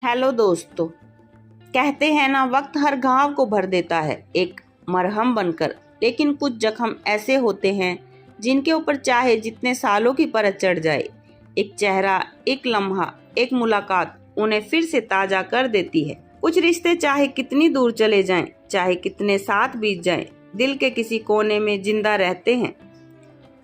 Hello दोस्तों। कहते हैं ना, वक्त हर घाव को भर देता है एक मरहम बनकर। लेकिन कुछ जख्म ऐसे होते हैं जिनके ऊपर चाहे जितने सालों की परत चढ़ जाए, एक चेहरा, एक लम्हा, एक मुलाकात उन्हें फिर से ताजा कर देती है। कुछ रिश्ते चाहे कितनी दूर चले जाएं, चाहे कितने साथ बीत जाएं, दिल के किसी कोने में जिंदा रहते हैं।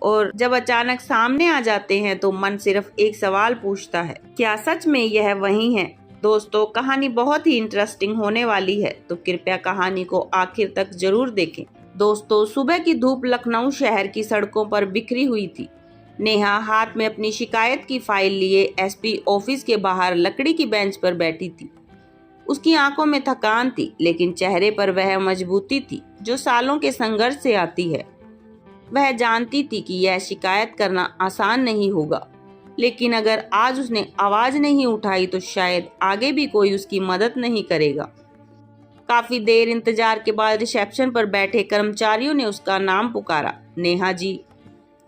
और जब अचानक सामने आ जाते हैं तो मन सिर्फ एक सवाल पूछता है, क्या सच में यह वही है? दोस्तों, कहानी बहुत ही इंटरेस्टिंग होने वाली है, तो कृपया कहानी को आखिर तक जरूर देखें। दोस्तों, सुबह की धूप लखनऊ शहर की सड़कों पर बिखरी हुई थी। नेहा हाथ में अपनी शिकायत की फाइल लिए एसपी ऑफिस के बाहर लकड़ी की बेंच पर बैठी थी। उसकी आंखों में थकान थी, लेकिन चेहरे पर वह मजबूती थी जो सालों के संघर्ष से आती है। वह जानती थी कि यह शिकायत करना आसान नहीं होगा, लेकिन अगर आज उसने आवाज नहीं उठाई तो शायद आगे भी कोई उसकी मदद नहीं करेगा। काफी देर इंतजार के बाद रिसेप्शन पर बैठे कर्मचारियों ने उसका नाम पुकारा। नेहा जी,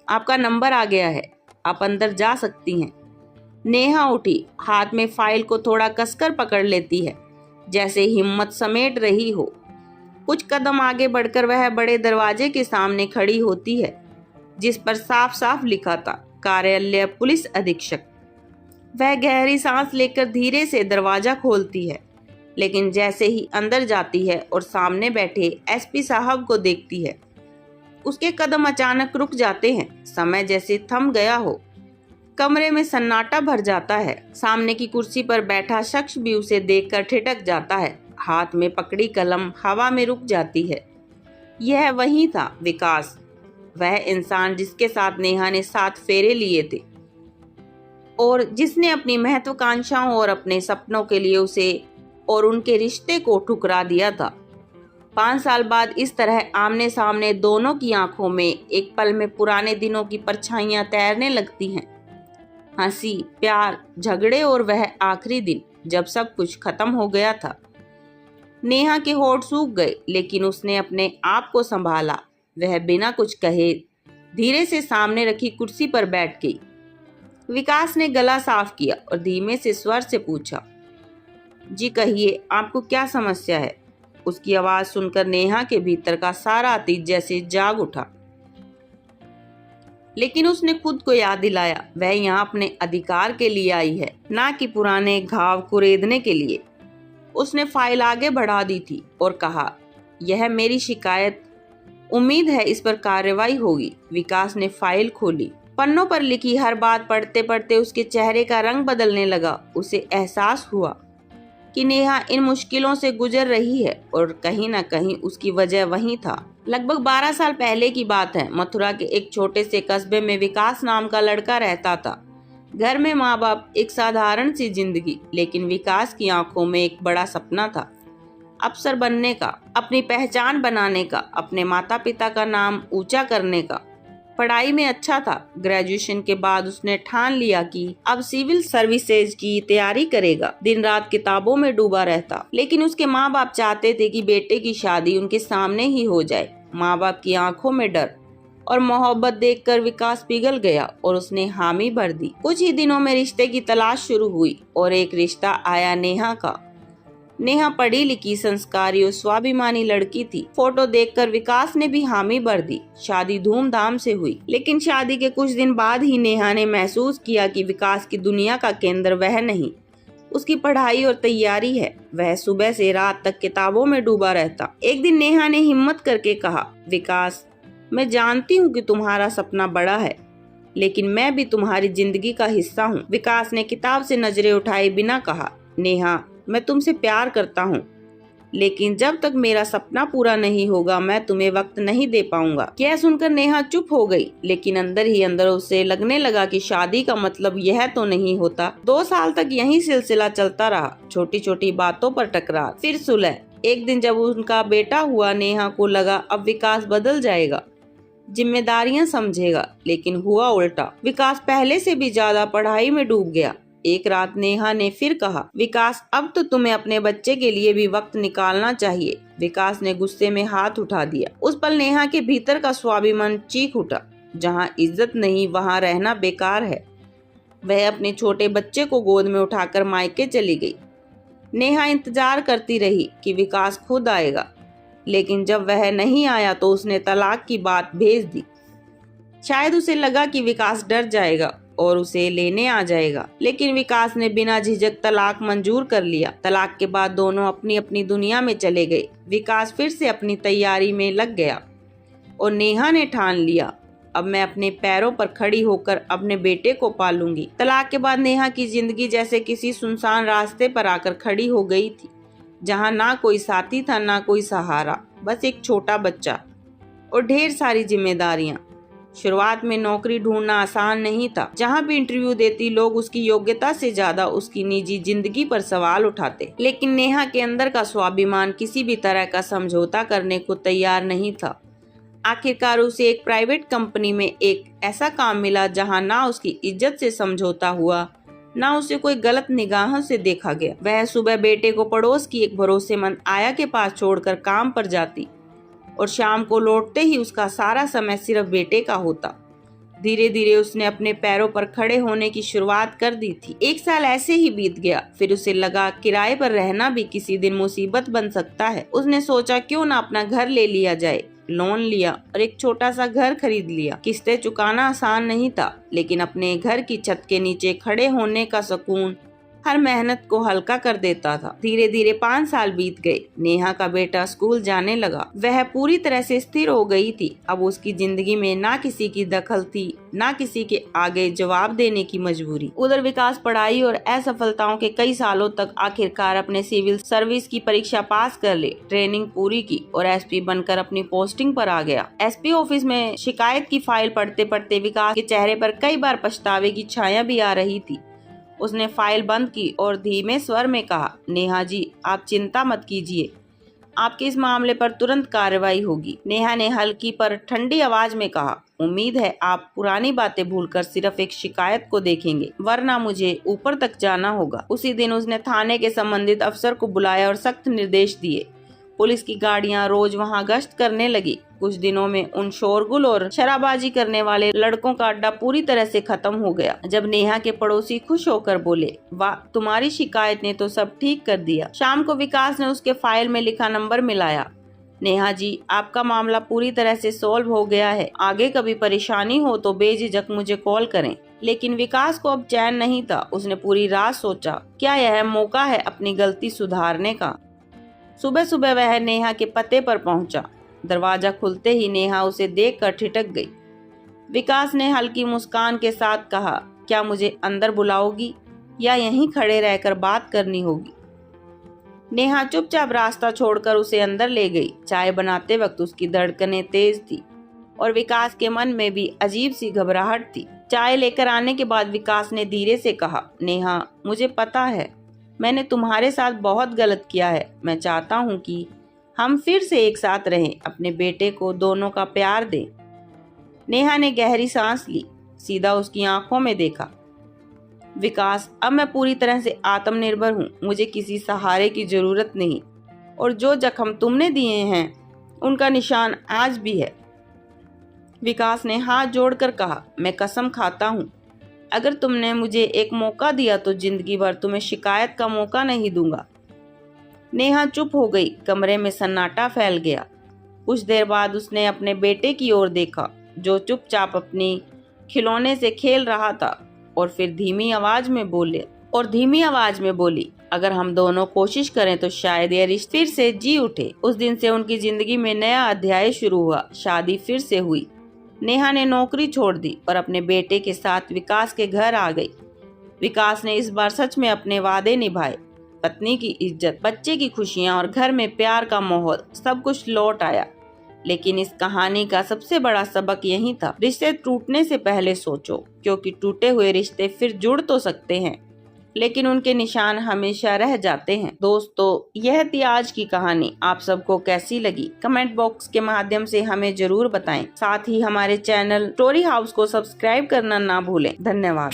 आपका नंबर आ गया है, आप अंदर जा सकती हैं। नेहा उठी, हाथ में फाइल को थोड़ा कसकर पकड़ लेती है, जैसे हिम्मत समेट रही हो। कुछ कदम आगे बढ़कर वह बड़े दरवाजे के सामने खड़ी होती है, जिस पर साफ साफ लिखा था, कार्यालय पुलिस अधीक्षक। वह गहरी सांस लेकर धीरे से दरवाजा खोलती है, लेकिन जैसे ही अंदर जाती है और सामने बैठे एसपी साहब को देखती है, उसके कदम अचानक रुक जाते हैं। समय जैसे थम गया हो। कमरे में सन्नाटा भर जाता है। सामने की कुर्सी पर बैठा शख्स भी उसे देखकर ठिठक जाता है। हाथ में पकड़ी कलम हवा में रुक जाती है। यह वही था, विकास, वह इंसान जिसके साथ नेहा ने 7 फेरे लिए थे और जिसने अपनी महत्वाकांक्षाओं और अपने सपनों के लिए उसे और उनके रिश्ते को ठुकरा दिया था। 5 साल बाद इस तरह आमने सामने दोनों की आंखों में एक पल में पुराने दिनों की परछाइयां तैरने लगती हैं। हंसी, प्यार, झगड़े और वह आखिरी दिन जब सब कुछ खत्म हो गया था। नेहा के होठ सूख गए, लेकिन उसने अपने आप को संभाला। वह बिना कुछ कहे धीरे से सामने रखी कुर्सी पर बैठ गई। विकास ने गला साफ किया और धीमे से स्वर से पूछा, जी कहिए, आपको क्या समस्या है? उसकी आवाज सुनकर नेहा के भीतर का सारा अतीत जैसे जाग उठा। लेकिन उसने खुद को याद दिलाया, वह यहाँ अपने अधिकार के लिए आई है, ना कि पुराने घाव कुरेदने के लिए। उसने फाइल आगे बढ़ा दी थी और कहा, यह मेरी शिकायत, उम्मीद है इस पर कार्रवाई होगी। विकास ने फाइल खोली। पन्नों पर लिखी हर बात पढ़ते पढ़ते उसके चेहरे का रंग बदलने लगा। उसे एहसास हुआ कि नेहा इन मुश्किलों से गुजर रही है और कहीं न कहीं उसकी वजह वही था। लगभग 12 साल पहले की बात है। मथुरा के एक छोटे से कस्बे में विकास नाम का लड़का रहता था। घर में माँ बाप, एक साधारण सी जिंदगी, लेकिन विकास की आंखों में एक बड़ा सपना था, अफसर बनने का, अपनी पहचान बनाने का, अपने माता पिता का नाम ऊंचा करने का। पढ़ाई में अच्छा था। ग्रेजुएशन के बाद उसने ठान लिया कि अब सिविल सर्विसेज की तैयारी करेगा। दिन रात किताबों में डूबा रहता, लेकिन उसके माँ बाप चाहते थे कि बेटे की शादी उनके सामने ही हो जाए। माँ बाप की आंखों में डर और मोहब्बत देखकर विकास पिघल गया और उसने हामी भर दी। कुछ ही दिनों में रिश्ते की तलाश शुरू हुई और एक रिश्ता आया नेहा का। नेहा पढ़ी लिखी, संस्कारी और स्वाभिमानी लड़की थी। फोटो देखकर विकास ने भी हामी भर दी। शादी धूमधाम से हुई, लेकिन शादी के कुछ दिन बाद ही नेहा ने महसूस किया कि विकास की दुनिया का केंद्र वह नहीं, उसकी पढ़ाई और तैयारी है। वह सुबह से रात तक किताबों में डूबा रहता। एक दिन नेहा ने हिम्मत करके कहा, विकास, मैं जानती हूँ कि तुम्हारा सपना बड़ा है, लेकिन मैं भी तुम्हारी जिंदगी का हिस्सा हूँ। विकास ने किताब से नजरें उठाए बिना कहा, नेहा, मैं तुमसे प्यार करता हूँ, लेकिन जब तक मेरा सपना पूरा नहीं होगा मैं तुम्हें वक्त नहीं दे पाऊंगा। यह सुनकर नेहा चुप हो गई, लेकिन अंदर ही अंदर उसे लगने लगा कि शादी का मतलब यह तो नहीं होता। 2 साल तक यही सिलसिला चलता रहा, छोटी छोटी बातों पर टकरार, फिर सुलह। एक दिन जब उनका बेटा हुआ, नेहा को लगा अब विकास बदल जाएगा, जिम्मेदारियां समझेगा, लेकिन हुआ उल्टा। विकास पहले से भी ज्यादा पढ़ाई में डूब गया। एक रात नेहा ने फिर कहा, विकास, अब तो तुम्हें अपने बच्चे के लिए भी वक्त निकालना चाहिए। विकास ने गुस्से में हाथ उठा दिया। उस पल नेहा के भीतर का स्वाभिमान चीख उठा। जहाँ इज्जत नहीं वहाँ रहना बेकार है। वह अपने छोटे बच्चे को गोद में उठाकर मायके चली गई। नेहा इंतजार करती रही कि विकास खुद आएगा, लेकिन जब वह नहीं आया तो उसने तलाक की बात भेज दी। शायद उसे लगा कि विकास डर जाएगा और उसे लेने आ जाएगा, लेकिन विकास ने बिना झिझक तलाक मंजूर कर लिया। तलाक के बाद दोनों अपनी अपनी दुनिया में चले गए। विकास फिर से अपनी तैयारी में लग गया और नेहा ने ठान लिया, अब मैं अपने पैरों पर खड़ी होकर अपने बेटे को पालूंगी। तलाक के बाद नेहा की जिंदगी जैसे किसी सुनसान रास्ते पर आकर खड़ी हो गई थी, जहां ना कोई साथी था ना कोई सहारा, बस एक छोटा बच्चा और ढेर सारी जिम्मेदारियां। शुरुआत में नौकरी ढूंढना आसान नहीं था। जहां भी इंटरव्यू देती लोग उसकी योग्यता से ज्यादा उसकी निजी जिंदगी पर सवाल उठाते, लेकिन नेहा के अंदर का स्वाभिमान किसी भी तरह का समझौता करने को तैयार नहीं था। आखिरकार उसे एक प्राइवेट कंपनी में एक ऐसा काम मिला जहां ना उसकी इज्जत से समझौता हुआ, ना उसे कोई गलत निगाहों से देखा गया। वह सुबह बेटे को पड़ोस की एक भरोसेमंद आया के पास छोड़कर काम पर जाती और शाम को लौटते ही उसका सारा समय सिर्फ बेटे का होता। धीरे धीरे उसने अपने पैरों पर खड़े होने की शुरुआत कर दी थी। 1 साल ऐसे ही बीत गया। फिर उसे लगा किराए पर रहना भी किसी दिन मुसीबत बन सकता है। उसने सोचा क्यों ना अपना घर ले लिया जाए। लोन लिया और एक छोटा सा घर खरीद लिया। किस्तें चुकाना आसान नहीं था, लेकिन अपने घर की छत के नीचे खड़े होने का सुकून हर मेहनत को हल्का कर देता था। धीरे धीरे 5 साल बीत गए। नेहा का बेटा स्कूल जाने लगा। वह पूरी तरह से स्थिर हो गई थी। अब उसकी जिंदगी में ना किसी की दखल थी, ना किसी के आगे जवाब देने की मजबूरी। उधर विकास पढ़ाई और असफलताओं के कई सालों तक आखिरकार अपने सिविल सर्विस की परीक्षा पास कर ले, ट्रेनिंग पूरी की और एसपी बनकर अपनी पोस्टिंग पर आ गया। एसपी ऑफिस में शिकायत की फाइल पढ़ते पढ़ते विकास के चेहरे पर कई बार पछतावे की छाया भी आ रही थी। उसने फाइल बंद की और धीमे स्वर में कहा, नेहा जी, आप चिंता मत कीजिए, आपके इस मामले पर तुरंत कार्रवाई होगी। नेहा ने हल्की पर ठंडी आवाज में कहा, उम्मीद है आप पुरानी बातें भूलकर सिर्फ एक शिकायत को देखेंगे, वरना मुझे ऊपर तक जाना होगा। उसी दिन उसने थाने के संबंधित अफसर को बुलाया और सख्त निर्देश दिए। पुलिस की गाड़ियां रोज वहां गश्त करने लगी। कुछ दिनों में उन शोरगुल और शराबाजी करने वाले लड़कों का अड्डा पूरी तरह से खत्म हो गया। जब नेहा के पड़ोसी खुश होकर बोले, वाह, तुम्हारी शिकायत ने तो सब ठीक कर दिया। शाम को विकास ने उसके फाइल में लिखा नंबर मिलाया। नेहा जी, आपका मामला पूरी तरह से सॉल्व हो गया है। आगे कभी परेशानी हो तो बेझिझक मुझे कॉल करें। लेकिन विकास को अब चैन नहीं था। उसने पूरी रात सोचा, क्या यह मौका है अपनी गलती सुधारने का। सुबह सुबह वह नेहा के पते पर पहुंचा। दरवाजा खुलते ही नेहा उसे देखकर ठिठक गई। विकास ने हल्की मुस्कान के साथ कहा, क्या मुझे अंदर बुलाओगी या यहीं खड़े रहकर बात करनी होगी। नेहा चुपचाप रास्ता छोड़कर उसे अंदर ले गई। चाय बनाते वक्त उसकी धड़कनें तेज थी और विकास के मन में भी अजीब सी घबराहट थी। चाय लेकर आने के बाद विकास ने धीरे से कहा, नेहा, मुझे पता है मैंने तुम्हारे साथ बहुत गलत किया है। मैं चाहता हूँ कि हम फिर से एक साथ रहें, अपने बेटे को दोनों का प्यार दें। नेहा ने गहरी सांस ली, सीधा उसकी आंखों में देखा। विकास, अब मैं पूरी तरह से आत्मनिर्भर हूँ, मुझे किसी सहारे की जरूरत नहीं, और जो जख्म तुमने दिए हैं उनका निशान आज भी है। विकास ने हाथ जोड़कर कहा, मैं कसम खाता हूँ, अगर तुमने मुझे एक मौका दिया तो जिंदगी भर तुम्हें शिकायत का मौका नहीं दूंगा। नेहा चुप हो गई। कमरे में सन्नाटा फैल गया। कुछ देर बाद उसने अपने बेटे की ओर देखा, जो चुपचाप अपनी खिलौने से खेल रहा था, और फिर धीमी आवाज में बोली, अगर हम दोनों कोशिश करें तो शायद यह रिश्ता फिर से जी उठे। उस दिन से उनकी जिंदगी में नया अध्याय शुरू हुआ। शादी फिर से हुई। नेहा ने नौकरी छोड़ दी और अपने बेटे के साथ विकास के घर आ गई। विकास ने इस बार सच में अपने वादे निभाए। पत्नी की इज्जत, बच्चे की खुशियां और घर में प्यार का माहौल, सब कुछ लौट आया। लेकिन इस कहानी का सबसे बड़ा सबक यही था, रिश्ते टूटने से पहले सोचो, क्योंकि टूटे हुए रिश्ते फिर जुड़ तो सकते हैं, लेकिन उनके निशान हमेशा रह जाते हैं। दोस्तों, यह थी आज की कहानी। आप सबको कैसी लगी कमेंट बॉक्स के माध्यम से हमें जरूर बताएं। साथ ही हमारे चैनल स्टोरी हाउस को सब्सक्राइब करना ना भूलें। धन्यवाद।